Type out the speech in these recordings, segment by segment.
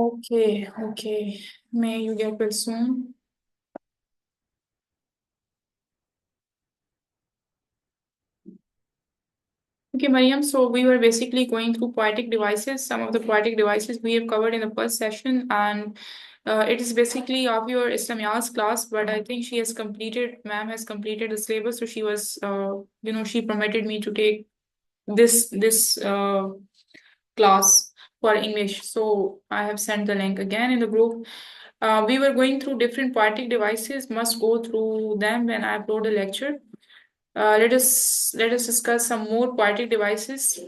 Okay, okay. May you get well soon. Okay, Mariam, so we were basically going through poetic devices. Some of the poetic devices we have covered in the first session, and it is basically of your Islamiya's class, but I think ma'am has completed the syllabus, so she was, she permitted me to take this class for English. So I have sent the link again in the group. We were going through different poetic devices, must go through them when I upload a lecture. Let us discuss some more poetic devices.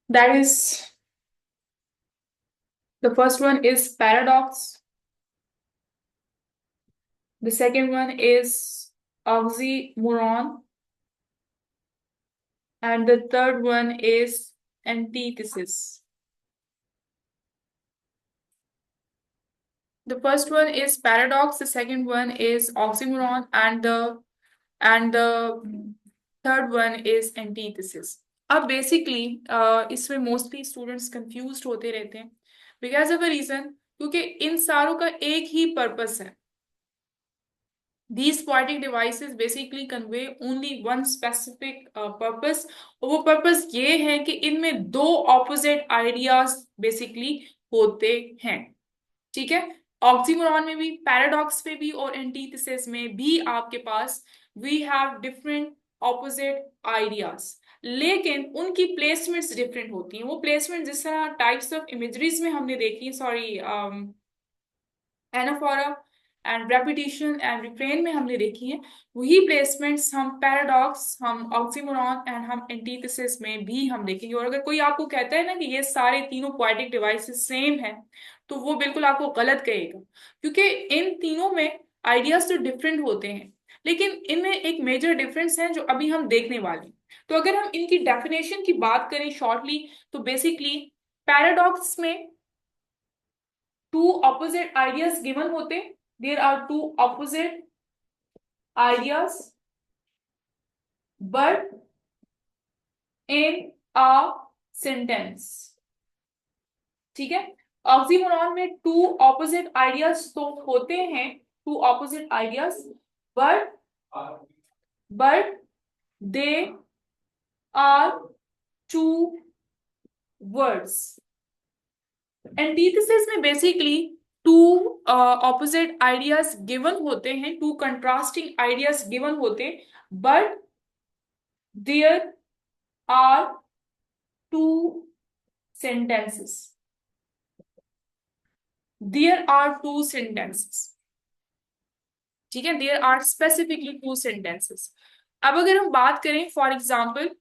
That is, the first one is paradox. The second one is oxymoron, and the third one is antithesis. The first one is paradox. The second one is oxymoron, and the third one is antithesis. अब basically इसमें mostly students confuse होते रहते हैं because of a reason, क्योंकि इन सारों का एक ही purpose है. These poetic devices basically convey only one specific purpose. और वो पर्पस ये है कि इनमें दो ऑपोजिट आइडियाज बेसिकली होते हैं. ठीक है. ऑक्सीमोरॉन में भी, पैराडॉक्स में भी और एंटीथेसिस में भी आपके पास we have different opposite ideas, लेकिन उनकी प्लेसमेंट्स डिफरेंट होती हैं. वो प्लेसमेंट जिस तरह टाइप्स ऑफ इमेजरीज में हमने देखी, sorry, anaphora and repetition and refrain में हमने देखी है, वही प्लेसमेंट्स हम पैराडॉक्स, हम ऑक्सीमोरॉन एंड हम एंटीथेसिस में भी हम देखेंगे. और अगर कोई आपको कहता है ना कि ये सारे तीनों पोएटिक डिवाइसेस सेम हैं, तो वो बिल्कुल आपको गलत कहेगा, क्योंकि इन तीनों में आइडियाज तो डिफरेंट होते हैं, लेकिन इनमें एक मेजर डिफरेंस है जो अभी हम देखने वाले हैं. तो अगर हम इनकी डेफिनेशन की बात करें शॉर्टली, तो बेसिकली पैराडॉक्स में two opposite ideas given होते. There are two opposite ideas, but in a sentence. ठीक है. ऑक्सीमोरॉन में two opposite ideas तो होते हैं, two opposite ideas, but they are two words. Antithesis में basically two opposite ideas given होते हैं, टू कंट्रास्टिंग आइडियाज गिवन होते हैं, but there are two sentences. There are two sentences. ठीक है. There are specifically two sentences. अब अगर हम बात करें, फॉर एग्जाम्पल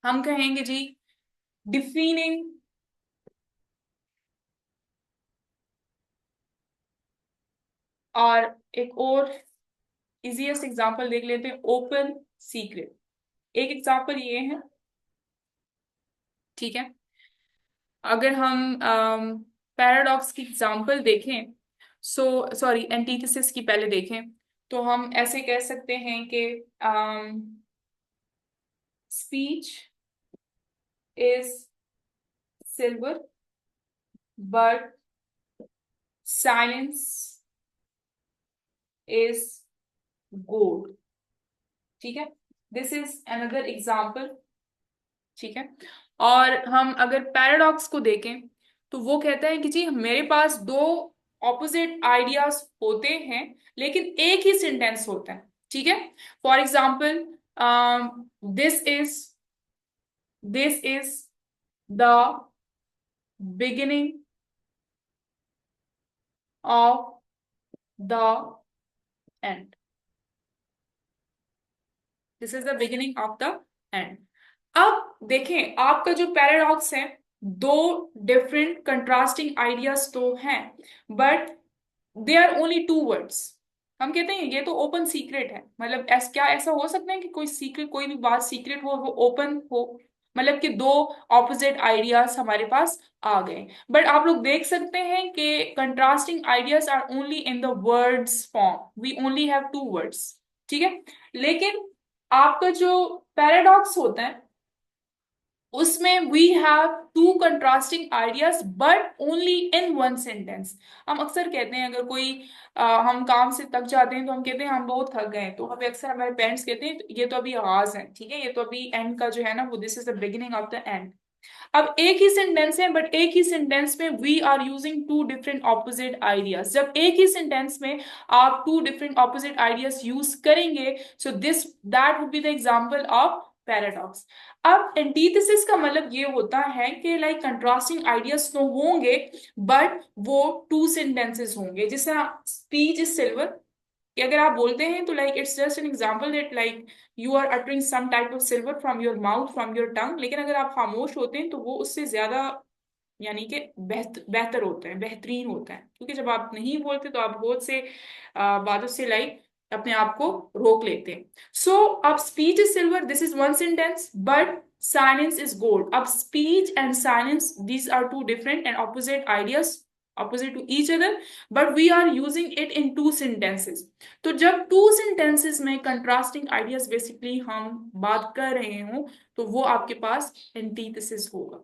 हम कहेंगे जी डिफीनिंग, और एक और इजीएस्ट एग्जांपल देख लेते हैं, ओपन सीक्रेट. एक एग्जांपल ये है. ठीक है. अगर हम पैराडॉक्स की एग्जांपल देखें, सॉरी एंटीथेसिस की पहले देखें, तो हम ऐसे कह सकते हैं कि speech is silver but silence is gold. ठीक है. This is another example. ठीक है. और हम अगर पैराडॉक्स को देखें, तो वो कहता है कि जी मेरे पास दो ऑपोजिट आइडियाज होते हैं, लेकिन एक ही सेंटेंस होता है. ठीक है. For example, this is this is the beginning of the and. This is the beginning of the end. अब देखें, आपका जो पैराडॉक्स है, दो डिफरेंट कंट्रास्टिंग आइडियाज तो हैं, but they are only two words. हम कहते हैं ये तो ओपन सीक्रेट है. मतलब क्या ऐसा हो सकता है कि कोई सीक्रेट, कोई भी बात सीक्रेट हो, वो ओपन हो? मतलब कि दो ऑपोजिट आइडियाज हमारे पास आ गए, बट आप लोग देख सकते हैं कि contrasting ideas are only in the words form. We only have two words. ठीक है. लेकिन आपका जो पैराडॉक्स होता है, उसमें we have two contrasting ideas but only in one sentence. हम अक्सर कहते हैं अगर कोई हम काम से थक जाते हैं तो हम कहते हैं हम बहुत थक गए हैं, तो हमें अक्सर हमारे पेरेंट्स कहते हैं ये तो अभी आगाज है, ठीक है, ये तो अभी एंड का जो है ना वो this is the beginning of the end. अब एक ही सेंटेंस है बट एक ही सेंटेंस में we are using two different opposite ideas. जब एक ही सेंटेंस में आप two different opposite ideas use करेंगे, so this that would be the example of paradox. अब एंटीथेसिस का मतलब ये होता है कि लाइक कंट्रास्टिंग आइडियाज तो होंगे बट वो टू सेंटेंसेस होंगे। जिस तरह स्पीच इज सिल्वर, कि अगर आप बोलते हैं तो like it's just an example that like you are uttering some type of silver from your mouth from your tongue, लेकिन अगर आप खामोश होते हैं तो वो उससे ज्यादा यानी कि बेहतर होता है, बेहतरीन होता है, क्योंकि जब आप नहीं बोलते तो आप बहुत से बातों से लाइक अपने आप को रोक लेते हैं। सो अब speech is silver, this is one sentence, but silence is gold. अब speech and silence these are two different and opposite ideas, opposite to each other, but we are using it in two sentences। तो जब two sentences में contrasting ideas basically हम बात कर रहे हो तो वो आपके पास एंटीथेसिस होगा।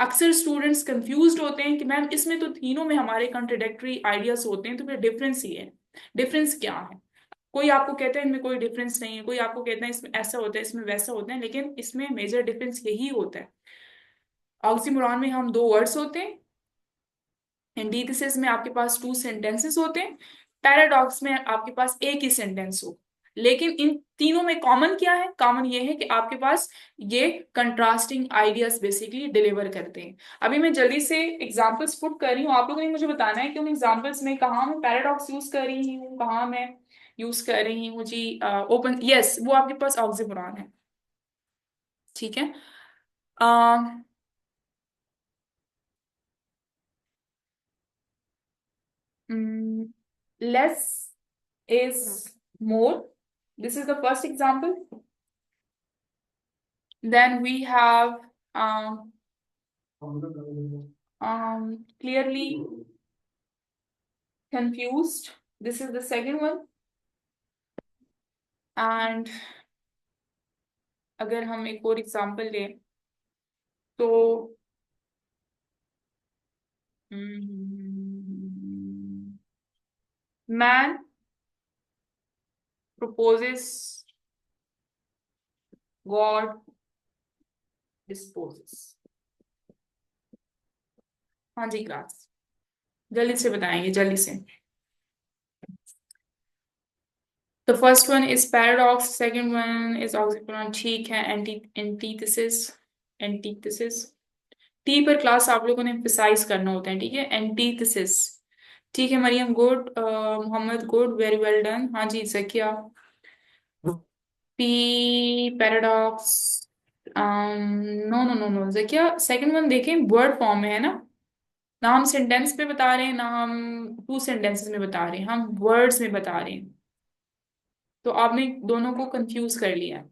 अक्सर स्टूडेंट्स कंफ्यूज्ड होते हैं कि मैम इसमें तो तीनों में हमारे कॉन्ट्रडिक्टरी आइडियाज होते हैं, तो फिर डिफरेंस ही है, डिफरेंस क्या है? कोई आपको कहता है इनमें कोई डिफरेंस नहीं है, कोई आपको कहता है इसमें ऐसा होता है इसमें वैसा होता है, लेकिन इसमें मेजर डिफरेंस यही होता है। ऑक्सीमोरॉन में हम दो वर्ड्स होते हैं, एंटीथेसिस में आपके पास टू सेंटेंसेस होते हैं, पैराडॉक्स में आपके पास एक ही सेंटेंस हो। लेकिन इन तीनों में कॉमन क्या है? कॉमन ये है कि आपके पास ये कंट्रास्टिंग आइडियाज बेसिकली डिलीवर करते हैं। अभी मैं जल्दी से एग्जांपल्स पुट कर रही हूँ, आप लोगों ने मुझे बताना है कि उन एग्जांपल्स में कहाँ मैं पैराडॉक्स यूज कर रही हूँ, कहाँ मैं यूज कर रही हूँ जी ओपन, यस वो आपके पास ऑक्सीमोरॉन है, ठीक है। Less is more. This is the first example. Then we have clearly confused. This is the second one. And अगर हम एक और एग्जाम्पल लें तो man proposes, God disposes। हाँ जी क्लास, जल्दी से बताएंगे जल्दी से। The first one is paradox, second one is oxymoron, ठीक है। एंटीथेसिस, एंटीथेसिस टी पर क्लास आप लोगों ने emphasize करना होता है, ठीक है, एंटीथेसिस। ठीक है Mariam, good, Mohammad good, very well done. हाँ जी Zakia, P paradox, no no no no Zakia, second one देखें वर्ड फॉर्म में है ना हम सेंटेंस पे बता रहे हैं ना हम टू सेंटेंसेस में बता रहे हैं, हम वर्ड्स में बता रहे हैं, तो आपने दोनों को कंफ्यूज कर लिया।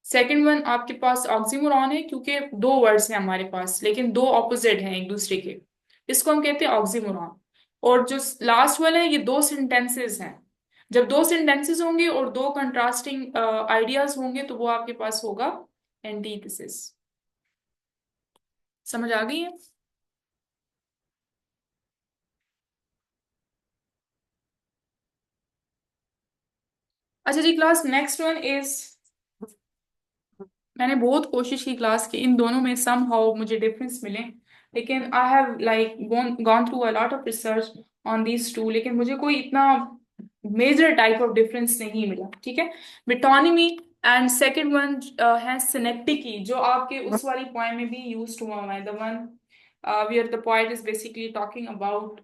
सेकंड वन आपके पास ऑक्सीमोरॉन है क्योंकि दो वर्ड्स हैं हमारे पास लेकिन दो ऑपोजिट हैं एक दूसरे के, इसको हम कहते हैं ऑक्सीमोरॉन। और जो लास्ट वाला है ये दो सेंटेंसेस हैं। जब दो सेंटेंसेस होंगे और दो कंट्रास्टिंग आइडियाज होंगे तो वो आपके पास होगा एंटीथेसिस। समझ आ गई है? अच्छा जी क्लास, नेक्स्ट वन इज, मैंने बहुत कोशिश की क्लास की इन दोनों में सम हाउ मुझे डिफरेंस मिले, लेकिन I have like gone through a lot of research on these two, लेकिन मुझे कोई इतना मेजर टाइप ऑफ डिफरेंस नहीं मिला, ठीक है। मेटोनिमी एंड सेकंड वन है सिनेप्टिकी, जो आपके उस वाली पोएम में भी यूज हुआ है, the one where the poet is basically talking about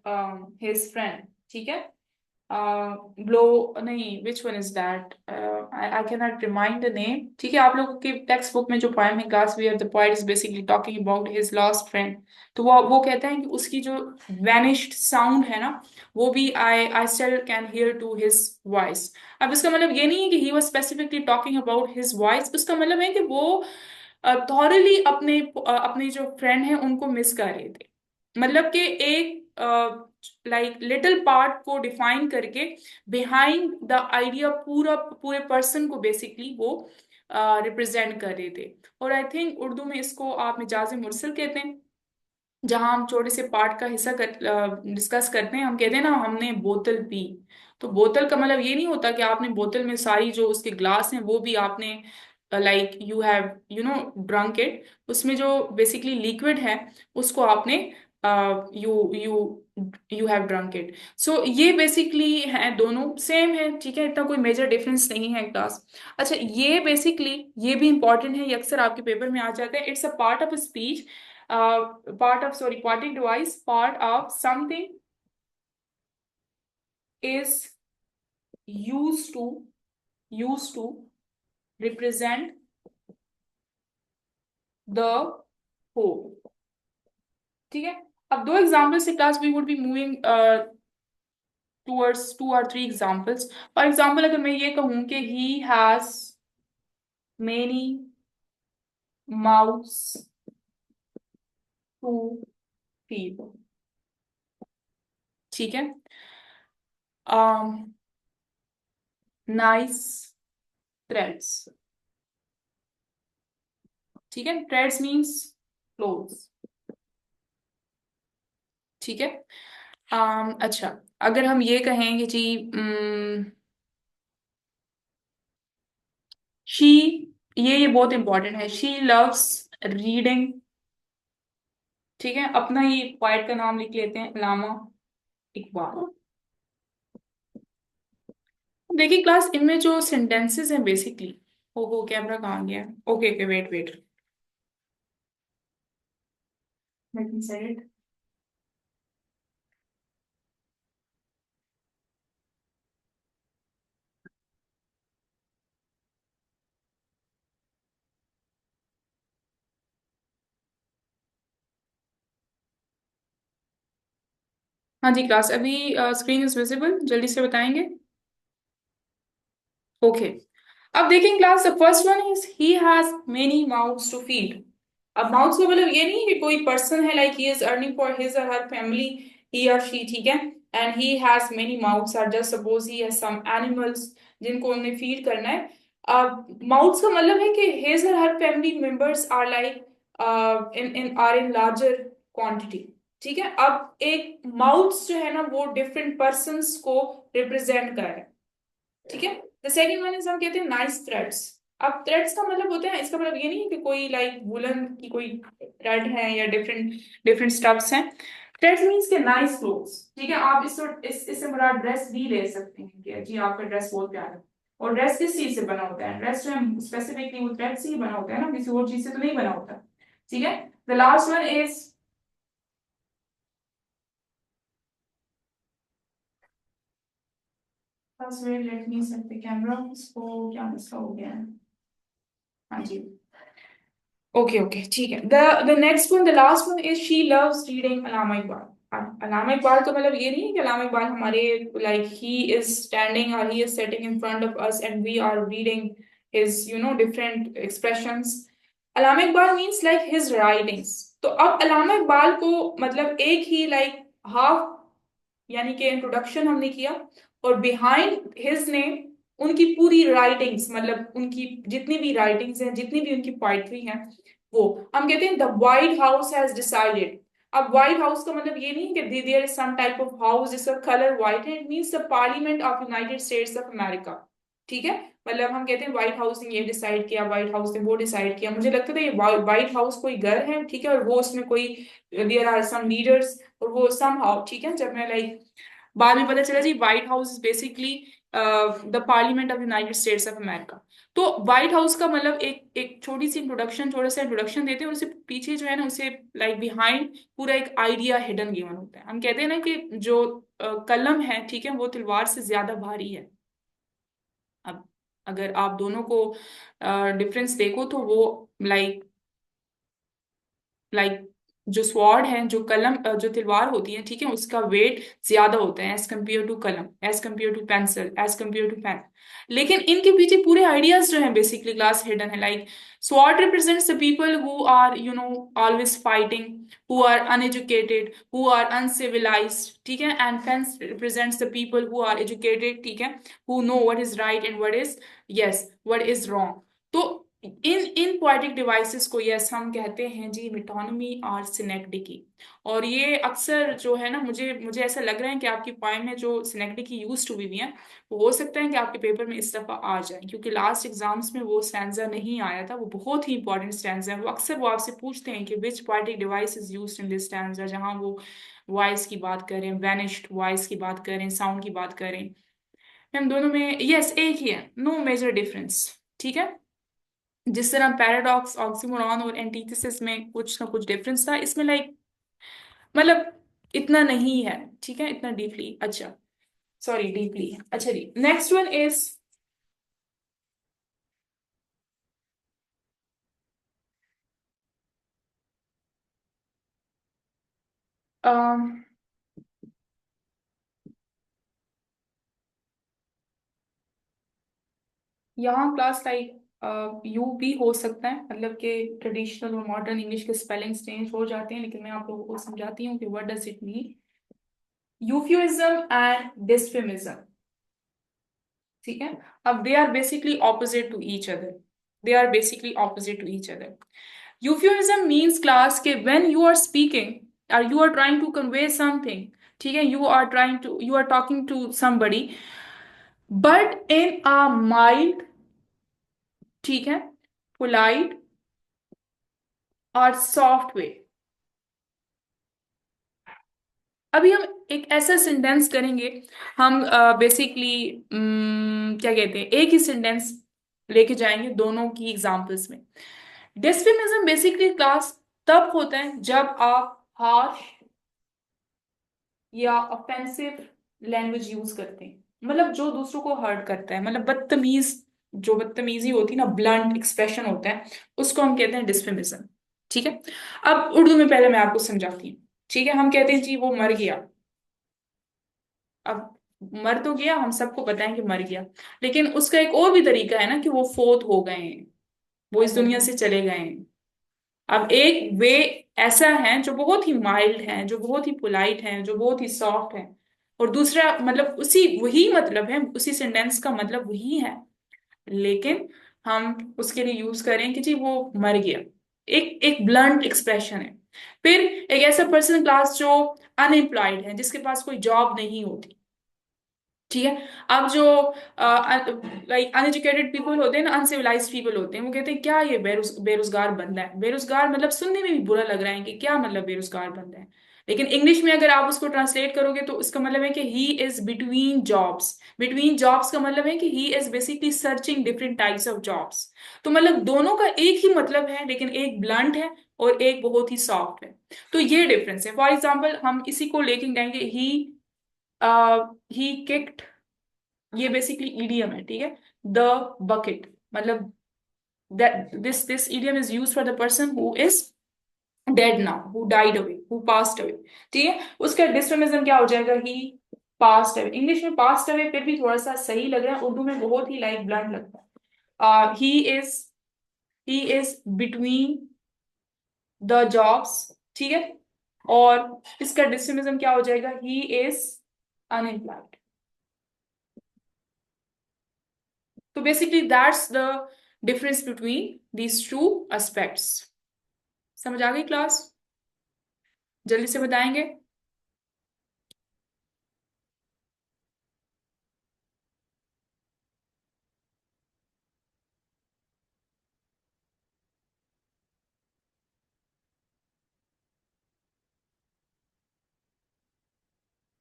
his friend, ठीक है। ब्लो नहीं, which one is that, I can not remind the name, ठीक है। आप लोगों के टेक्स्ट बुक में जो पोएम है class where the poet is basically talking about his lost friend, तो वो कहते हैं कि उसकी जो वैनिश्ड साउंड है ना वो भी I still can hear to his voice. अब इसका मतलब ये नहीं है कि he was specifically talking about his voice, उसका मतलब है कि वो थॉरली अपने अपने जो फ्रेंड है उनको मिस कर रहे थे। मतलब कि एक लाइक लिटिल पार्ट को डिफाइन करके बिहाइंड द आइडिया पूरा पूरे पर्सन को बेसिकली वो रिप्रेजेंट कर रहे थे। और आई थिंक उर्दू में इसको आप मिजाज मुरसल कहते हैं, जहां हम छोटे से पार्ट का हिस्सा डिस्कस करते हैं। हम कहते हैं ना हमने बोतल पी, तो बोतल का मतलब ये नहीं होता कि आपने बोतल में सारी जो उसके ग्लास हैं वो भी आपने like you have drunk it. उसमें जो बेसिकली लिक्विड है उसको आपने you you you have drunk it. So ये बेसिकली है, दोनों सेम है, ठीक है, इतना कोई मेजर डिफरेंस नहीं है क्लास। अच्छा, ये बेसिकली ये भी इंपॉर्टेंट है, ये अक्सर आपके पेपर में आ जाता है। It's a part of speech, part of, sorry, aquatic device, part of something is used to represent the whole। ठीक है, अब दो एग्जाम्पल से class we would be moving towards 2 or 3 examples. For example अगर मैं ये कहूं कि he has many mouths to feed, ठीक है, नाइस थ्रेड्स, ठीक है, थ्रेड्स मीन्स क्लोथ्स, ठीक है। अच्छा, अगर हम ये कहें कि जी शी, ये बहुत इंपॉर्टेंट है, शी लव्स रीडिंग, ठीक है, अपना ही पोएट का नाम लिख लेते हैं, अल्लामा इकबाल। देखिए क्लास, इनमें जो सेंटेंसेस हैं बेसिकली, हो कैमरा कहाँ गया, okay okay, wait wait, let me set it. हाँ जी क्लास, अभी स्क्रीन इज विजिबल, जल्दी से बताएंगे। ओके, अब देखें class, the first one is he has many mouths to feed. अब माउथ्स का मतलब ये नहीं है कि कोई पर्सन है, like he is earning for his और her family, he or she, ठीक है, and he has many mouths, or just suppose he has some animals जिनको उन्हें फीड करना है। अब माउथ्स का मतलब है कि हिज और her family members are like in larger quantity, ठीक है। अब एक माउथ्स जो है ना वो डिफरेंट पर्सन्स को रिप्रेजेंट कर रहा है, ठीक है। द सेकंड वन इज हम कहते हैं नाइस थ्रेड्स। अब थ्रेड्स का मतलब होता है, इसका मतलब ये नहीं है कि कोई लाइक वुलन की कोई थ्रेड है या डिफरेंट डिफरेंट स्टफ्स हैं। थ्रेड्स मींस के नाइस क्लोथ्स, ठीक है। आप इससे बड़ा ड्रेस भी ले सकते हैं कि जी आपका ड्रेस बहुत प्यारा है। और ड्रेस किस चीज से बना होता है, ड्रेस जो है स्पेसिफिकली वो थ्रेड से ही बना होता है ना, किसी और चीज से तो नहीं बना होता, ठीक है। द लास्ट वन इज, बस wait, let me set the camera, इसको क्या मसला हो गया है। हाँ जी, ओके ओके, ठीक है। The next one, the last one is she loves reading Allama Iqbal. Allama Iqbal का मतलब ये नहीं है कि अलामा इकबाल हमारे like he is standing or he is sitting in front of us and we are reading his different expressions. Allama Iqbal means like his writings. तो अब अलामा इकबाल को मतलब एक ही लाइक हाफ, यानी कि इंट्रोडक्शन हमने किया, और बिहाइंड हिज नेम उनकी पूरी राइटिंग्स, मतलब उनकी जितनी भी राइटिंग्स हैं, जितनी भी उनकी पोइट्री है, वो हम कहते हैं the White House has decided. अब व्हाइट हाउस का मतलब ये नहीं कि there is some type of house जिसका कलर व्हाइट है, it means the parliament of United States of America, ठीक है। मतलब हम कहते हैं व्हाइट हाउस ने ये डिसाइड किया, व्हाइट हाउस ने वो डिसाइड किया। मुझे लगता था ये व्हाइट हाउस कोई घर है, ठीक है, और वो उसमें कोई देयर आर सम लीडर्स, और वो सम हाउ, ठीक है। जब मैं लाइक बाद में पता चला जी White House is basically the parliament of United States of America. तो व्हाइट हाउस का मतलब एक एक छोटी सी इंट्रोडक्शन, थोड़ा सा इंट्रोडक्शन देते हैं, और उससे पीछे जो है ना उसे लाइक बिहाइंड पूरा एक आइडिया हिडन गिवन होता है। हम कहते हैं ना कि जो कलम है, ठीक है, वो तलवार से ज्यादा भारी है। अब अगर आप दोनों को डिफरेंस देखो तो वो लाइक लाइक जो स्वॉर्ड है, जो कलम, जो तलवार होती है, ठीक है, उसका वेट ज्यादा होता है एज कम्पेयर टू कलम, as compare to pencil, as compare to pen. लेकिन इनके पीछे पूरे आइडियाज जो है बेसिकली क्लास हिडन है। Like sword represents the people who are always fighting, who are uneducated, who are uncivilised, ठीक है, and pens represents the people who are educated, ठीक है, who know what is right and what is, yes, what is wrong. तो इन इन poetic devices को, yes, हम कहते हैं जी मेटोनमी और सिनेक्टिकी। और ये अक्सर जो है ना, मुझे मुझे ऐसा लग रहा है कि आपकी पोएम में जो सिनेक्टिकी यूज हुई हुई है, वो हो सकता है कि आपके पेपर में इस दफा आ जाए, क्योंकि लास्ट एग्जाम्स में वो स्टैंजा नहीं आया था। वो बहुत ही इंपॉर्टेंट स्टैंजा है। वो अक्सर वो आपसे पूछते हैं कि which poetic device is used in this stanza, जहां वो वॉइस की बात करें, वैनिश्ड वॉइस की बात करें, साउंड की बात करें। हम दोनों में यस एक ही है, नो मेजर डिफरेंस, ठीक है। जिस तरह पैराडॉक्स, ऑक्सीमोरॉन और एंटीथेसिस में कुछ ना कुछ डिफरेंस था, इसमें लाइक मतलब इतना नहीं है, ठीक है, इतना डीपली, अच्छा, सॉरी डीपली है। अच्छा जी, नेक्स्ट वन इज यहाँ क्लास लाइक यू भी हो सकता है, मतलब कि ट्रेडिशनल और मॉडर्न इंग्लिश के स्पेलिंग्स चेंज हो जाते हैं, लेकिन मैं आप लोगों को समझाती हूँ कि what does it mean. Euphuism and dysphemism, ठीक है। अब they are basically opposite to each other, they are basically opposite to each other. Euphuism means class के when you are speaking or you are trying to convey something, ठीक है, you are talking to somebody, but in a mild, ठीक है, polite और soft way. अभी हम एक ऐसा सेंटेंस करेंगे, हम बेसिकली क्या कहते हैं, एक ही सेंटेंस लेके जाएंगे दोनों की एग्जांपल्स में। डिस्फेमिज्म बेसिकली क्लास तब होता है जब आप हार्श या ऑफेंसिव लैंग्वेज यूज करते हैं, मतलब जो दूसरों को हर्ट करता है, मतलब बदतमीज, जो बदतमीजी होती है ना, ब्लंट एक्सप्रेशन होता है, उसको हम कहते हैं डिस्फेमिज्म, ठीक है। अब उर्दू में पहले मैं आपको समझाती हूँ, ठीक है। हम कहते हैं जी वो मर गया। अब मर तो गया, हम सबको पता है कि मर गया, लेकिन उसका एक और भी तरीका है ना कि वो फोत हो गए हैं, वो इस दुनिया से चले गए हैं। अब एक वे ऐसा है जो बहुत ही माइल्ड है, जो बहुत ही पोलाइट है, जो बहुत ही सॉफ्ट है, और दूसरा मतलब उसी वही मतलब है, उसी सेंटेंस का मतलब वही है, लेकिन हम उसके लिए यूज करें कि जी वो मर गया। एक एक ब्लंट एक्सप्रेशन है। फिर एक ऐसा पर्सन क्लास जो अनएम्प्लॉयड है, जिसके पास कोई जॉब नहीं होती, ठीक है। अब जो लाइक अनएजुकेटेड पीपल होते हैं ना, अनसिविलाइज्ड पीपल होते हैं, वो कहते हैं क्या ये बेरोजगार बंदा है। बेरोजगार मतलब सुनने में भी बुरा लग रहा है कि क्या मतलब बेरोजगार बंदा है, लेकिन इंग्लिश में अगर आप उसको ट्रांसलेट करोगे तो उसका मतलब है कि he is between jobs. Between jobs का मतलब है कि he is basically searching different types of jobs. तो मतलब दोनों का एक ही मतलब है, लेकिन एक ब्लंट है और एक बहुत ही सॉफ्ट है। तो ये डिफरेंस है। फॉर एग्जाम्पल हम इसी को लेके कहेंगे ही किक्ड, ये बेसिकली ईडियम है, ठीक है। द बकेट, मतलब that this idiom is used for the person who is dead now, who died away, who passed away, ठीक है। उसका डिस्फेमिज्म क्या हो जाएगा, ही passed away। इंग्लिश में passed away फिर भी थोड़ा सा सही लग रहा है, उर्दू में बहुत ही लाइक ब्लंट लगता है। He is between the jobs, ठीक है। और इसका डिस्फेमिज्म क्या हो जाएगा, ही इज अनएम्प्लॉयड। तो basically that's the difference between these two aspects. समझ आ गई क्लास? जल्दी से बताएंगे।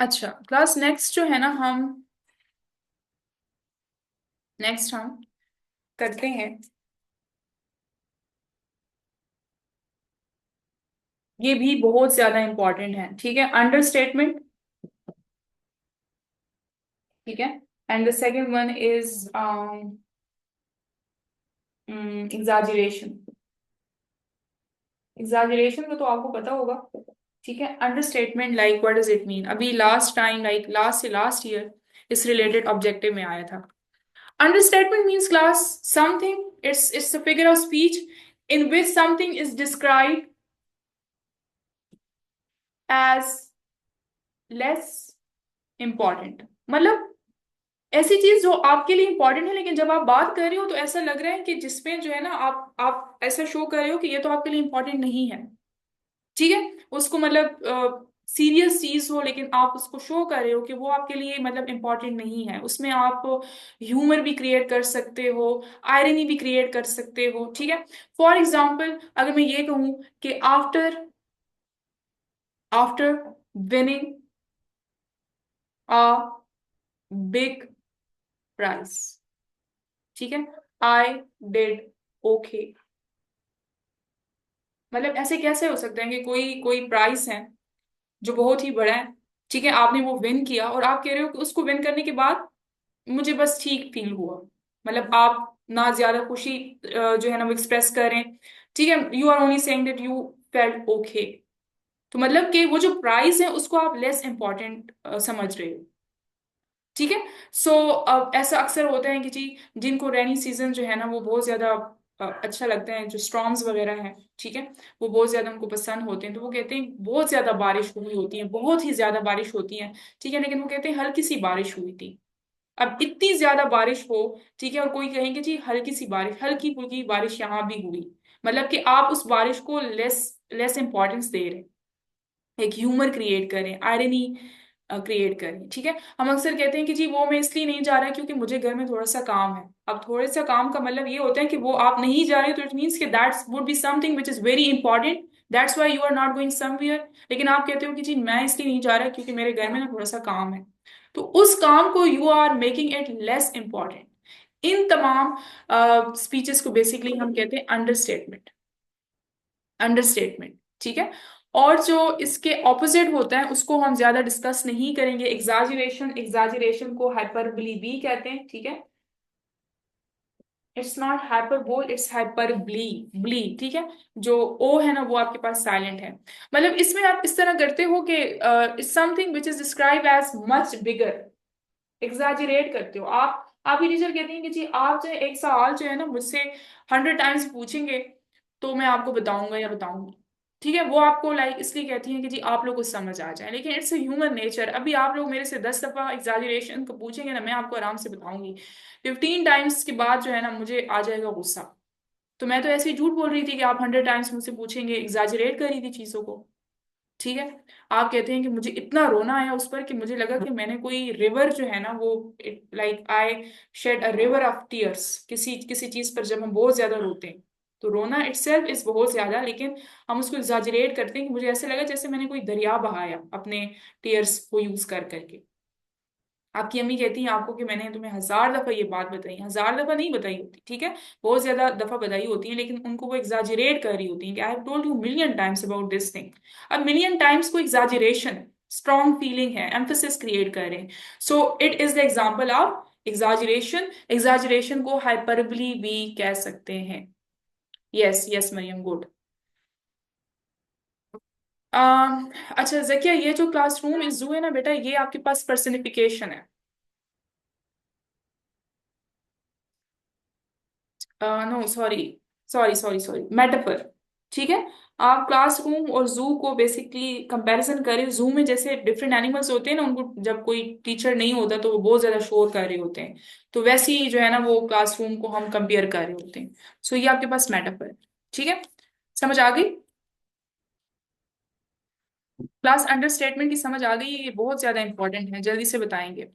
अच्छा क्लास, नेक्स्ट हम करते हैं, ये भी बहुत ज्यादा इंपॉर्टेंट है, ठीक है, अंडरस्टेटमेंट, ठीक है। And the second one is exaggeration, exaggeration का तो आपको पता होगा, ठीक है। Understatement like what does it mean, अभी लास्ट टाइम लाइक लास्ट से लास्ट ईयर इस रिलेटेड ऑब्जेक्टिव में आया था। Understatement means class something, it's a figure of speech in which something is described as less important. मतलब ऐसी चीज जो आपके लिए इंपॉर्टेंट है, लेकिन जब आप बात कर रहे हो तो ऐसा लग रहा है कि जिसमें जो है ना आप ऐसा शो कर रहे हो कि ये तो आपके लिए इंपॉर्टेंट नहीं है, ठीक है। उसको मतलब सीरियस चीज हो, लेकिन आप उसको शो कर रहे हो कि वो आपके लिए मतलब इंपॉर्टेंट नहीं है। उसमें आप ह्यूमर भी क्रिएट कर सकते हो, आयरनी भी क्रिएट कर सकते हो, ठीक है। फॉर एग्जाम्पल अगर मैं ये कहूं कि after after winning a big prize, ठीक है, आई डिड ओके। मतलब ऐसे कैसे हो सकता है कि कोई कोई प्राइस है जो बहुत ही बड़ा है, ठीक है, आपने वो विन किया और आप कह रहे हो कि उसको विन करने के बाद मुझे बस ठीक फील हुआ। मतलब आप ना ज्यादा खुशी जो है ना वो एक्सप्रेस करें, ठीक है, you are only saying that you felt okay. तो मतलब कि वो जो प्राइस है उसको आप लेस इंपॉर्टेंट समझ रहे हो, ठीक है। सो अब ऐसा अक्सर होता है कि जी जिनको रेनी सीजन जो है ना वो बहुत ज्यादा अच्छा लगता है, जो स्टॉर्म्स वगैरह हैं, ठीक है, वो बहुत ज्यादा उनको पसंद होते हैं, तो वो कहते हैं बहुत ज्यादा बारिश हुई होती है, बहुत ही ज्यादा बारिश होती है, ठीक है, लेकिन वो कहते हैं हल्की सी बारिश हुई थी। अब इतनी ज्यादा बारिश हो, ठीक है, और कोई कहेंगे जी हल्की सी बारिश, हल्की फुल्की बारिश यहाँ भी हुई, मतलब कि आप उस बारिश को लेस लेस इंपॉर्टेंस दे रहे हैं, एक ह्यूमर क्रिएट करें, आयरनी क्रिएट करें, ठीक है। हम अक्सर कहते हैं कि जी वो मैं इसलिए नहीं जा रहा क्योंकि मुझे घर में थोड़ा सा काम है। अब थोड़े सा काम का मतलब ये होता है कि वो आप नहीं जा रहे, तो इट मीन्स कि that's would be something which is very important, that's why you are not going somewhere. लेकिन आप कहते हो कि जी मैं इसलिए नहीं जा रहा क्योंकि मेरे घर में ना थोड़ा सा काम है, तो उस काम को you are making it less important. इन तमाम स्पीचेस को बेसिकली हम कहते हैं अंडरस्टेटमेंट, अंडरस्टेटमेंट, ठीक है। और जो इसके ऑपोजिट होता है उसको हम ज्यादा डिस्कस नहीं करेंगे, एग्जाजरेशन, एग्जाजरेशन को हाइपरबली भी कहते हैं, ठीक है। It's not hyperbole, it's hyperbole, ब्ली, ठीक है। जो ओ है ना वो आपके पास साइलेंट है। मतलब इसमें आप इस तरह करते हो कि it's something which is describe as much bigger, exaggerate करते हो आप ही टीचर कहती हैं कि जी आप जो एक सवाल जो है ना मुझसे 100 टाइम्स पूछेंगे तो मैं आपको बताऊंगा या बताऊंगी, ठीक है। वो आपको लाइक इसलिए कहती हैं कि जी आप लोग को समझ आ जाए, लेकिन इट्स ह्यूमन नेचर। अभी आप लोग मेरे से 10 दफा एग्जैजरेशन को पूछेंगे ना, मैं आपको आराम से बताऊंगी। 15 टाइम्स के बाद जो है ना मुझे आ जाएगा गुस्सा। तो मैं तो ऐसे ही झूठ बोल रही थी कि आप 100 टाइम्स मुझसे पूछेंगे, एग्जैजरेट कर रही थी चीजों को, ठीक है। आप कहते हैं कि मुझे इतना रोना आया उस पर कि मुझे लगा कि मैंने कोई रिवर जो है ना वो, like I shed a river of tears, किसी किसी चीज पर जब हम बहुत ज्यादा रोते हैं तो रोना इटसेल्फ इज बहुत ज्यादा, लेकिन हम उसको एग्जैजरेट करते हैं कि मुझे ऐसे लगा जैसे मैंने कोई दरिया बहाया अपने टीयर्स को यूज कर करके। आपकी अम्मी कहती हैं आपको कि मैंने तुम्हें 1000 दफा ये बात बताई, 1000 दफा नहीं बताई होती, ठीक है, बहुत ज्यादा दफा बताई होती है, लेकिन उनको वो एग्जैजरेट कर रही होती हैं कि I have told you million times about this thing. अब मिलियन टाइम्स को एग्जैजरेशन, स्ट्रॉन्ग फीलिंग है, एम्फेसिस क्रिएट कर रहे हैं। So it is the example of exaggeration. Exaggeration को हाइपरबली भी कह सकते हैं। Yes yes Mariam, good. अच्छा जकिया, ये जो क्लासरूम इज जू है ना बेटा, ये आपके पास पर्सनिफिकेशन है। नो सॉरी, सॉरी मेटाफर, ठीक है। आप क्लासरूम और जू को बेसिकली कंपैरिजन करें, जू में जैसे डिफरेंट एनिमल्स होते हैं ना, उनको जब कोई टीचर नहीं होता तो वो बहुत ज्यादा शोर कर रहे होते हैं, तो वैसे ही जो है ना वो क्लासरूम को हम कंपेयर कर रहे होते हैं। सो ये आपके पास मेटाफर है, ठीक है। समझ आ गई? क्लास अंडरस्टेटमेंट की समझ आ गई? ये बहुत ज्यादा इंपॉर्टेंट है, जल्दी से बताएंगे।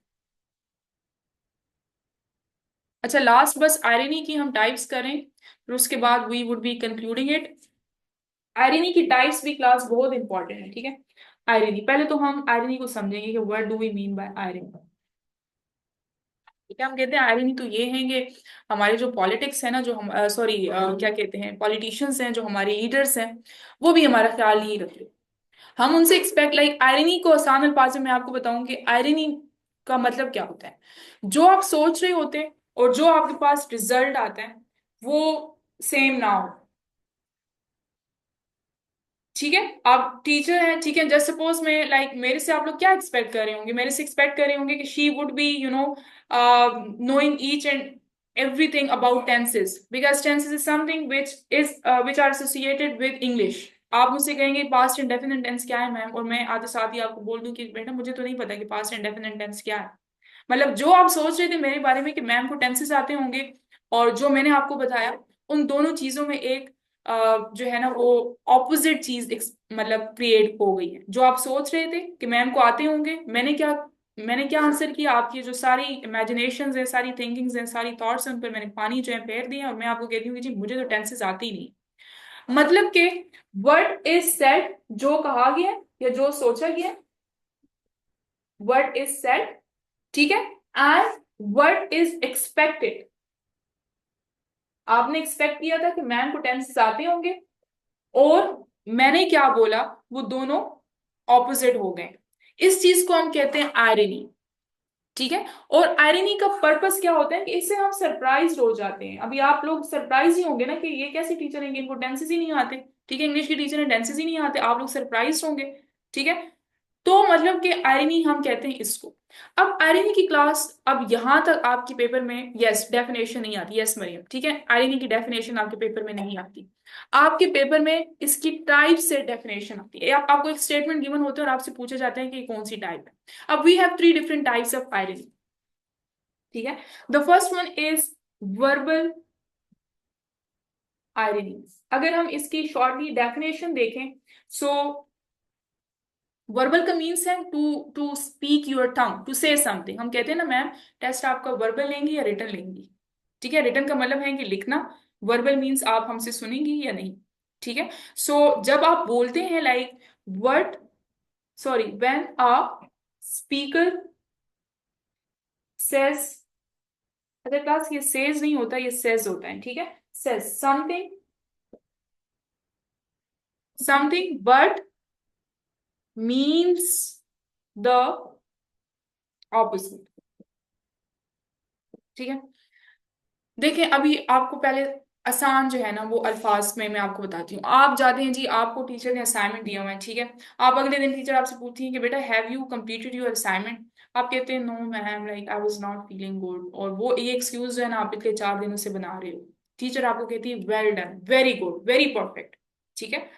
अच्छा लास्ट बस आयरनी की हम टाइप्स करें, फिर उसके बाद we would be concluding it. Irony की टाइप्स भी क्लास बहुत इंपॉर्टेंट है, ठीक है। आयरनी, पहले तो हम आयरनी को समझेंगे कि what do we mean by irony, ठीक है। हम कहते हैं आयरनी तो ये है कि हमारे जो पॉलिटिक्स है ना, जो हम सॉरी क्या कहते हैं, पॉलिटिशियंस हैं, जो हमारे लीडर्स हैं, वो भी हमारा ख्याल नहीं रखते। हम उनसे एक्सपेक्ट, लाइक आयरनी को आसान अल्फाज में मैं आपको बताऊं कि आयरनी का मतलब क्या होता है। जो आप सोच रहे होते हैं और जो आपके पास रिजल्ट आता है वो सेम ना हो, ठीक है, आप टीचर हैं, ठीक है, जस्ट सपोज मैं लाइक मेरे से आप लोग क्या एक्सपेक्ट कर रहे होंगे, मेरे से एक्सपेक्ट कर रहे होंगे कि she would be knowing each and everything about tenses, because tenses is something which are associated with English. आप मुझसे कहेंगे पास्ट इंडेफिनिट टेंस क्या है मैम, और मैं आते साथ ही आपको बोल दूं कि बेटा मुझे तो नहीं पता कि पास्ट इंडेफिनिट टेंस क्या है। मतलब जो आप सोच रहे थे मेरे बारे में कि मैम को टेंसेस आते होंगे, और जो मैंने आपको बताया, उन दोनों चीजों में एक जो है ना वो ऑपोजिट चीज मतलब क्रिएट हो गई है। जो आप सोच रहे थे कि मैम को आते होंगे, मैंने क्या आंसर किया, आपकी जो सारी इमेजिनेशंस है, सारी थिंकिंग्स हैं, सारी थॉट्स हैं, उन पर मैंने पानी जो है फेर दिया, और मैं आपको कहती हूँ कि जी मुझे तो टेंसेस आती ही नहीं। मतलब कि व्हाट इज सेड, जो कहा गया या जो सोचा गया, व्हाट इज सेड, ठीक है, एंड व्हाट इज एक्सपेक्टेड। आपने एक्सपेक्ट किया था कि मैम को टेंसेस आते होंगे, और मैंने क्या बोला, वो दोनों ऑपोजिट हो गए। इस चीज को हम कहते हैं आयरनी। ठीक है, और आयरनी का पर्पस क्या होता है कि इससे हम सरप्राइज हो जाते हैं। अभी आप लोग सरप्राइज ही होंगे ना कि ये कैसे टीचर है कि इनको टेंसेस ही नहीं आते। ठीक है, इंग्लिश की टीचर है, टेंसेस ही नहीं आते, आप लोग सरप्राइज होंगे। ठीक है, तो मतलब कि आयरनी हम कहते हैं इसको। अब आयरनी की क्लास, अब यहां तक आपके पेपर में यस डेफिनेशन नहीं आती, यस मरियम, ठीक है, आयरनी की डेफिनेशन आपके पेपर में नहीं आती। आपके पेपर में इसकी टाइप से डेफिनेशन आती है। आपको एक स्टेटमेंट गिवन होता है और आपसे पूछे जाते हैं कि कौन सी टाइप है। अब we have 3 different types of irony. ठीक है, the first one is verbal irony. अगर हम इसकी शॉर्टली डेफिनेशन देखें, सो वर्बल का मीन्स है to to speak your tongue, to say something. हम कहते हैं ना मैम टेस्ट आपका वर्बल लेंगी या रिटन लेंगी। ठीक है, रिटन का मतलब है कि लिखना, वर्बल मीन्स आप हमसे सुनेंगी या नहीं। ठीक है, सो जब आप बोलते हैं like word, sorry, when a speaker says, अगर क्लास ये सेज नहीं होता, ये सेज होता है। ठीक है, says something, something but means the opposite. ठीक है, देखिए अभी आपको पहले आसान जो है ना वो अल्फाज में मैं आपको बताती हूँ। आप जाते हैं जी, आपको टीचर ने असाइनमेंट दिया हुआ है, ठीक है, आप अगले दिन टीचर आपसे पूछती है कि बेटा have you completed your assignment. आप कहते हैं no ma'am, like I was not feeling good, और वो ये एक्सक्यूज जो है ना आप पिछले 4 दिनों से बना रहे हो। टीचर आपको कहती है well done, very good, very perfect. ठीक है,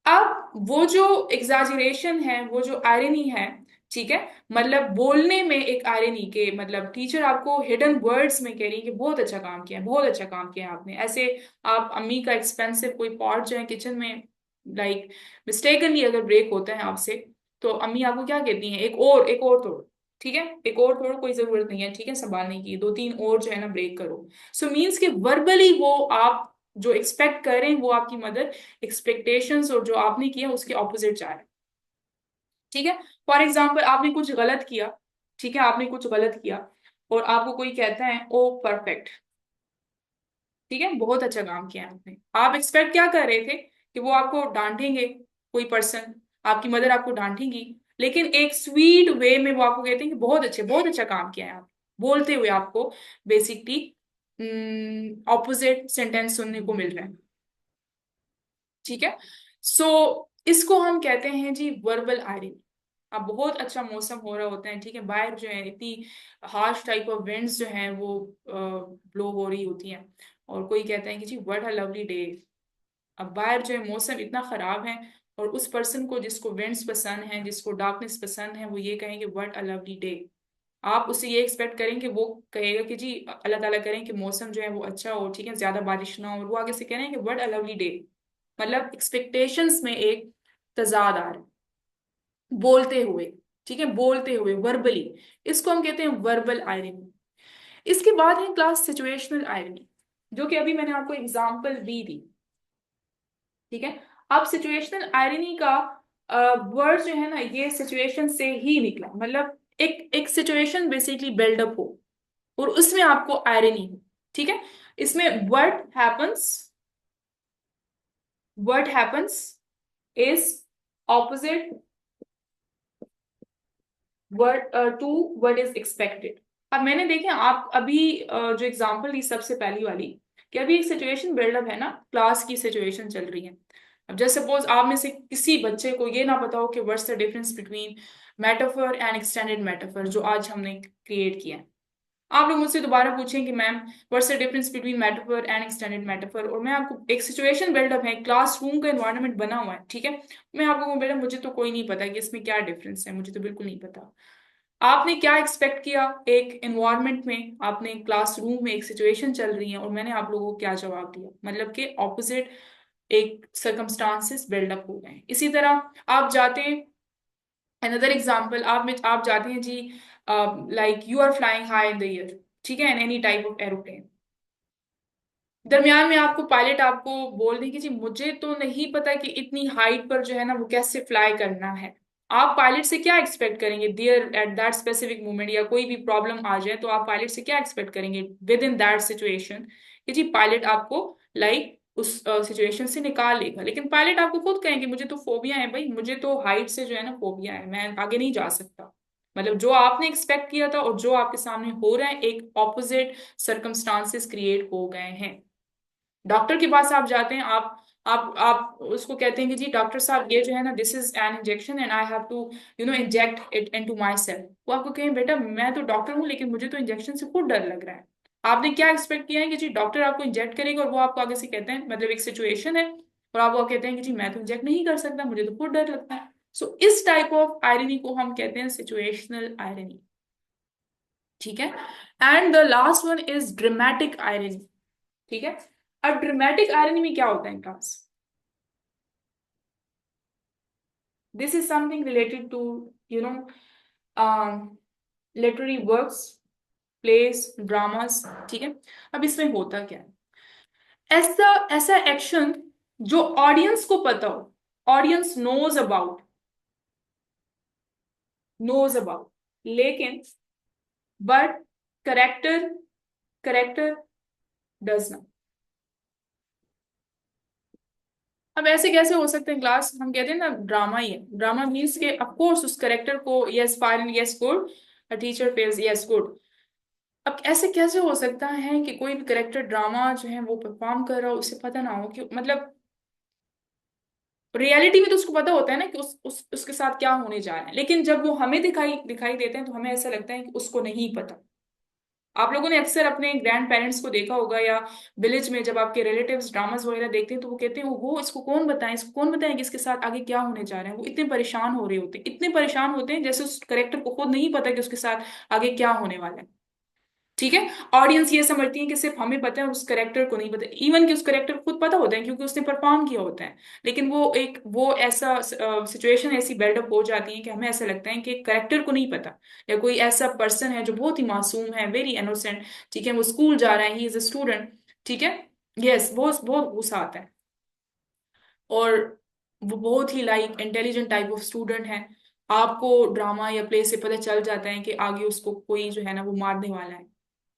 अब वो जो एग्जाजरेशन है, वो जो आयरनी है, ठीक है, मतलब बोलने में एक आयरनी के, मतलब टीचर आपको हिडन वर्ड्स में कह रही है कि बहुत अच्छा काम किया है, बहुत अच्छा काम किया है आपने। ऐसे आप अम्मी का एक्सपेंसिव कोई पॉट जो है किचन में लाइक मिस्टेकनली अगर ब्रेक होता है आपसे, तो अम्मी आपको क्या कहती हैं, एक और तोड़ो। ठीक है, एक और तोड़ो, कोई जरूरत नहीं है, ठीक है, संभालने की, 2-3 और जो है ना ब्रेक करो। सो मीन्स कि वर्बली वो आप जो एक्सपेक्ट कर रहे हैं वो आपकी मदर एक्सपेक्टेशंस और जो आपने किया उसके ऑपोजिट जा रहे हैं। ठीक है, फॉर एग्जाम्पल आपने कुछ गलत किया, ठीक है, आपने कुछ गलत किया, और आपको कोई कहता है ओ परफेक्ट, ठीक है, बहुत अच्छा काम किया है आपने। आप एक्सपेक्ट क्या कर रहे थे कि वो आपको डांटेंगे, कोई पर्सन, आपकी मदर आपको डांटेंगी, लेकिन एक स्वीट वे में वो आपको कहते हैं कि बहुत अच्छा काम किया है आप, बोलते हुए आपको बेसिकली ऑपोजिट सेंटेंस सुनने को मिल रहा है। ठीक है, सो इसको हम कहते हैं जी वर्बल आयरनी। अब बहुत अच्छा मौसम हो रहा होता है, ठीक है, बाहर जो है इतनी हार्श टाइप ऑफ विंड्स जो हैं वो ब्लो हो रही होती हैं, और कोई कहता है कि जी व्हाट अ लवली डे। अब बाहर जो है मौसम इतना खराब है, और उस पर्सन को जिसको विंड्स पसंद है, जिसको डार्कनेस पसंद है, वो ये कहेंगे व्हाट अ लवली डे। आप उससे ये एक्सपेक्ट करें कि वो कहेगा कि जी अल्लाह ताला करें कि मौसम जो है वो अच्छा हो, ठीक है, ज्यादा बारिश ना हो, और वो आगे से कह रहे हैं कि व्हाट अ लवली डे। मतलब एक्सपेक्टेशंस में एक तजाद आ रहा है बोलते हुए। ठीक है, बोलते हुए वर्बली, इसको हम कहते हैं वर्बल आयरनी। इसके बाद है क्लास सिचुएशनल आयरनी, जो कि अभी मैंने आपको एग्जांपल भी दी। ठीक है, अब सिचुएशनल आयरनी का वर्ड जो है ना ये सिचुएशन से ही निकला, मतलब एक एक सिचुएशन बेसिकली बिल्डअप हो और उसमें आपको आयरनी हो। ठीक है, इसमें what happens is opposite word to what is expected. अब मैंने देखे आप अभी जो एग्जांपल दी सबसे पहली वाली, कि अभी एक सिचुएशन बिल्डअप है ना, क्लास की सिचुएशन चल रही है, अब जैसे सपोज आप में से किसी बच्चे को ये ना पता हो कि what's the difference between metaphor and extended metaphor, जो आज हमने क्रिएट किया है। आप लोग मुझसे दोबारा पूछें कि ma'am what's the difference between metaphor and extended metaphor, और मैं आपको एक सिचुएशन बिल्डअप है, क्लासरूम का एनवायरनमेंट बना हुआ है, ठीक है, मैं आपको कहूँ बेटा मुझे तो कोई नहीं पता कि इसमें क्या डिफरेंस है, मुझे तो बिल्कुल नहीं पता। आपने क्या एक्सपेक्ट किया, एक एनवायरनमेंट में आपने क्लासरूम में एक सिचुएशन चल रही है और मैंने आप लोगों को क्या जवाब दिया, मतलब कि ऑपोजिट एक सर्कमस्टांसेस बिल्डअप हो गए। इसी तरह आप जाते हैं, अनदर एग्जाम्पल, आप जाते हैं जी, like you are flying high in the air, ठीक है, in any type of aeroplane. दरमियान में आपको पायलट आपको बोल दें कि जी मुझे तो नहीं पता कि इतनी हाइट पर जो है ना वो कैसे फ्लाई करना है। आप पायलट से क्या एक्सपेक्ट करेंगे there at that specific moment, या कोई भी प्रॉब्लम आ जाए तो आप पायलट से क्या एक्सपेक्ट करेंगे विद इन दैट सिचुएशन, कि जी पायलट आपको लाइक उस सिचुएशन से निकाल लेगा। लेकिन पायलट आपको खुद कहेंगे मुझे तो फोबिया है भाई, मुझे तो हाइट से जो है ना फोबिया है, मैं आगे नहीं जा सकता। मतलब जो आपने एक्सपेक्ट किया था और जो आपके सामने हो रहा है, एक ऑपोजिट सर्कमस्टांसेस क्रिएट हो गए हैं। डॉक्टर के पास आप जाते हैं, आप उसको कहते हैं कि जी डॉक्टर साहब ये जो है ना this is an injection and I have to inject it into myself. वो आपको कहें बेटा मैं तो डॉक्टर हूँ लेकिन मुझे तो इंजेक्शन से खुद डर लग रहा है। आपने क्या एक्सपेक्ट किया है कि जी डॉक्टर आपको इंजेक्ट करेगा और वो आपको आगे से कहते हैं, मतलब एक सिचुएशन है और आप वो कहते हैं कि जी मैं तो इंजेक्ट नहीं कर सकता, मुझे तो खुद डर लगता है। सो इस टाइप ऑफ आयरनी को हम कहते हैं सिचुएशनल आयरनी, ठीक है। And the last one is dramatic irony, ठीक है। अब ड्रामेटिक आयरनी में क्या होता है class, this is something related to you know literary works, plays, dramas, ठीक है। अब इसमें होता क्या है, ऐसा ऐसा एक्शन जो ऑडियंस को पता हो, ऑडियंस नोज अबाउट, लेकिन but character character does not. अब ऐसे कैसे हो सकते हैं क्लास, हम कहते हैं ना ड्रामा ही है, ड्रामा मीन्स के ऑफ कोर्स उस करेक्टर को yes fine yes good, a teacher fails yes good. अब ऐसे कैसे हो सकता है कि कोई भी करेक्टर ड्रामा जो है वो परफॉर्म कर रहा हो, उसे पता ना हो कि मतलब रियलिटी में तो उसको पता होता है ना कि उसके साथ क्या होने जा रहा है, लेकिन जब वो हमें दिखाई दिखाई देते हैं तो हमें ऐसा लगता है कि उसको नहीं पता। आप लोगों ने अक्सर अपने ग्रैंड पेरेंट्स को देखा होगा, या विलेज में जब आपके रिलेटिव्स ड्रामास वगैरह देखते हैं तो वो कहते हैं वो इसको कौन बताए कि इसके साथ आगे क्या होने जा रहा है। वो इतने परेशान हो रहे होते हैं, इतने परेशान होते हैं जैसे उस करेक्टर को खुद नहीं पता कि उसके साथ आगे क्या होने वाला है, ठीक है। ऑडियंस ये समझती है कि सिर्फ हमें पता है, उस करेक्टर को नहीं पता, इवन कि उस करेक्टर को खुद पता होता है क्योंकि उसने परफॉर्म किया होता है। लेकिन वो ऐसा सिचुएशन ऐसी बिल्डअप हो जाती है कि हमें ऐसा लगता है कि करेक्टर को नहीं पता, या कोई ऐसा पर्सन है जो बहुत ही मासूम है, वेरी इनोसेंट, ठीक है, वो स्कूल जा रहा है, ही इज अ स्टूडेंट, ठीक है, यस, बहुत बहुत गुस्सा आता है, और वो बहुत ही like intelligent type of student है। आपको ड्रामा या प्ले से पता चल जाता है कि आगे उसको कोई जो है ना वो मारने वाला है।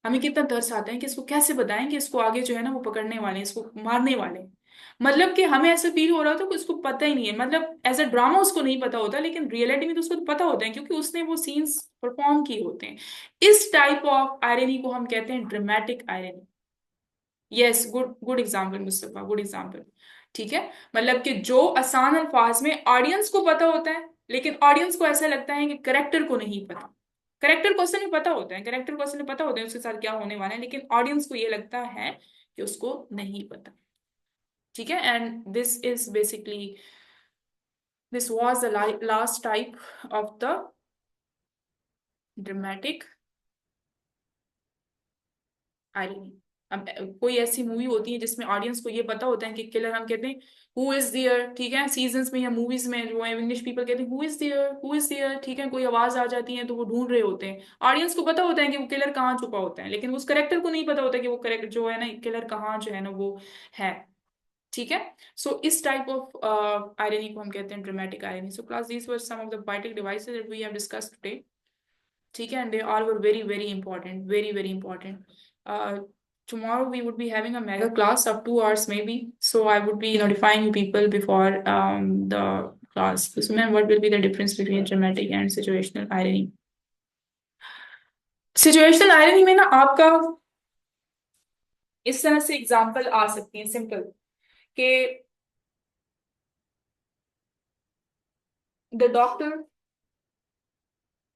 हमें कितना तरस आता है कि इसको कैसे बताएं कि इसको आगे जो है ना वो पकड़ने वाले हैं, इसको मारने वाले हैं। मतलब कि हमें ऐसा फील हो रहा था कि उसको पता ही नहीं है, मतलब एज अ ड्रामा उसको नहीं पता होता, लेकिन रियलिटी में तो उसको पता होता है क्योंकि उसने वो सीन्स परफॉर्म किए होते हैं। इस टाइप ऑफ आयरनी को हम कहते हैं dramatic irony. Yes, good good example Mustafa, good example, ठीक है। मतलब कि जो आसान अल्फाज में ऑडियंस को पता होता है, लेकिन ऑडियंस को ऐसा लगता है कि करेक्टर को नहीं पता। करेक्टर को असल में पता होता है, करेक्टर को असल में पता होता है उसके साथ क्या होने वाला है, लेकिन ऑडियंस को ये लगता है कि उसको नहीं पता, ठीक है। And this was the last type of the dramatic irony. अब कोई ऐसी मूवी होती है जिसमें ऑडियंस को ये पता होता है कि किलर, हम कहते हैं हु इज देयर, ठीक है, सीजन्स में या मूवीज में जो है इंग्लिश पीपल कहते हैं हु इज देयर, ठीक है, कोई आवाज आ जाती है तो वो ढूंढ रहे होते हैं। ऑडियंस को पता होता है कि वो किलर कहाँ छुपा होता है, लेकिन उस करेक्टर को नहीं पता होता कि वो करेक्टर जो है ना किलर कहाँ जो है ना वो है, ठीक है। सो इस टाइप ऑफ आयरनी को हम कहते हैं dramatic irony. So class these were some of the poetic devices that we have discussed today, ठीक है, and they all were very very important, very very important. uh, Tomorrow we would be having a mega class of 2 hours maybe, so I would be notifying you people before the class. So ma'am, what will be the difference between dramatic and situational irony? Situational irony में ना आपका इस तरह से example आ सकती है simple, कि the doctor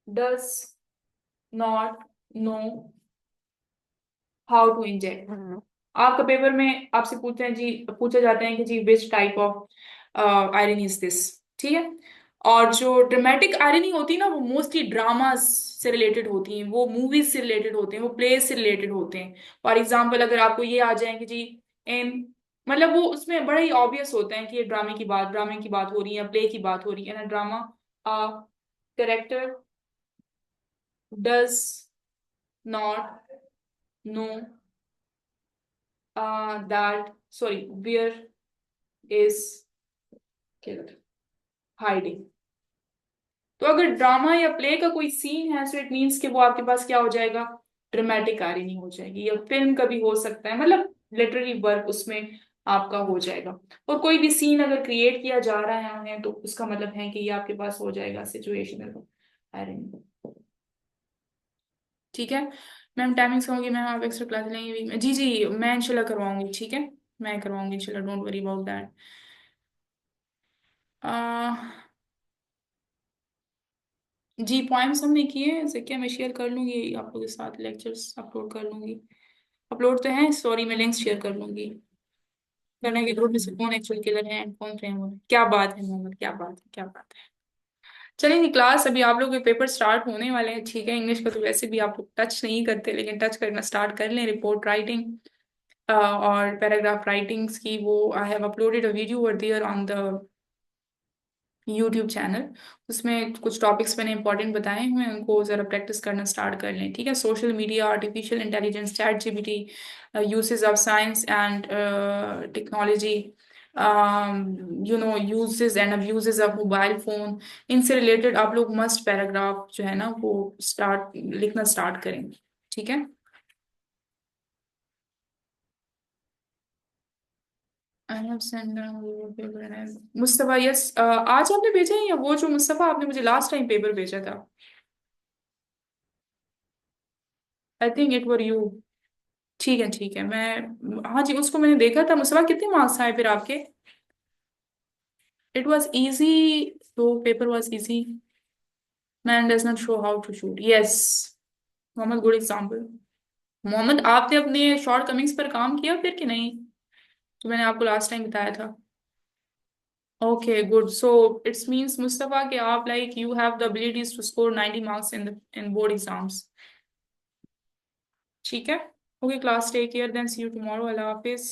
does not know how to inject. आपका पेपर में आपसे पूछते हैं जी, पूछा जाता है कि जी which type of iron is this, ठीक है। और जो ड्रामेटिक आयरनी होती है ना, वो मोस्टली ड्रामाज से रिलेटेड होती हैं, वो मूवीज से रिलेटेड होते हैं, वो प्लेज से रिलेटेड होते हैं। फॉर एग्जाम्पल अगर आपको ये आ जाए कि जी इन, मतलब वो उसमें बड़ा ही ऑब्वियस होता है कि ये ड्रामे की बात हो रही है, प्ले की बात हो रही है ना। Drama, character does not know that, sorry, where is hiding. तो अगर ड्रामा या प्ले का कोई सीन है, सो इट मीन्स कि वो आपके पास क्या हो जाएगा, ड्रामेटिक आर्यनी हो जाएगी। या फिल्म का भी हो सकता है, मतलब लिटरेरी वर्क उसमें आपका हो जाएगा। और कोई भी सीन अगर क्रिएट किया जा रहा है उन्हें, तो उसका मतलब है कि ये आपके पास हो जाएगा सिचुएशनल आर्यनी। ठीक है मैम, टाइमिंग्स कहूँगी मैम, आप एक्स्ट्रा क्लास लेंगे भी? जी जी, मैं इंशाल्लाह करवाऊंगी, ठीक है, मैं करवाऊंगी इंशाल्लाह, डोंट वरी अबाउट दैट। जी पॉइंट्स हमने किए हैं, जैसे क्या मैं शेयर कर लूंगी आप लोगों के साथ, लेक्चर्स अपलोड कर लूंगी। अपलोड तो है, सॉरी, मैं लिंक्स शेयर कर लूंगी। करने के ग्रुप में से कौन एक्चुअल किलर है एंड कौन फ्रेम। क्या बात है मोहम्मद, क्या बात है, क्या बात है। चलिए क्लास, अभी आप लोग के पेपर स्टार्ट होने वाले हैं, ठीक है। इंग्लिश का तो वैसे भी आप लोग टच नहीं करते, लेकिन टच करना स्टार्ट कर लें। रिपोर्ट राइटिंग और पैराग्राफ राइटिंग्स की, वो I have uploaded a video over there on the YouTube channel. उसमें कुछ टॉपिक्स मैंने इंपॉर्टेंट बताए हुए हैं, उनको ज़रा प्रैक्टिस करना स्टार्ट कर लें, ठीक है। Social media, artificial intelligence, chat GPT, usage of science and technology, uses and abuses of mobile phone, इनसे रिलेटेड आप लोग मस्ट पैराग्राफ जो है ना वो स्टार्ट लिखना स्टार्ट करें, ठीक है। I have send Mustafa, yes, आज आपने भेजा है, या वो जो मुस्तफा आपने मुझे लास्ट टाइम पेपर भेजा था? I think it were you. ठीक है, ठीक है, मैं, हाँ जी, उसको मैंने देखा था। मुस्तफा कितने मार्क्स आए फिर आपके? इट वॉज इजी, तो paper was easy. Man does not show how to shoot, yes. Mohammad, good example. Mohammad, आपने अपने शॉर्ट कमिंग्स पर काम किया फिर कि नहीं, जो मैंने आपको लास्ट टाइम बताया था? Okay good, so it's means Mustafa कि आप, like, you have the abilities to score 90 marks in board exams, ठीक है। Okay class, take care, then see you tomorrow, अल्लाह हाफिज।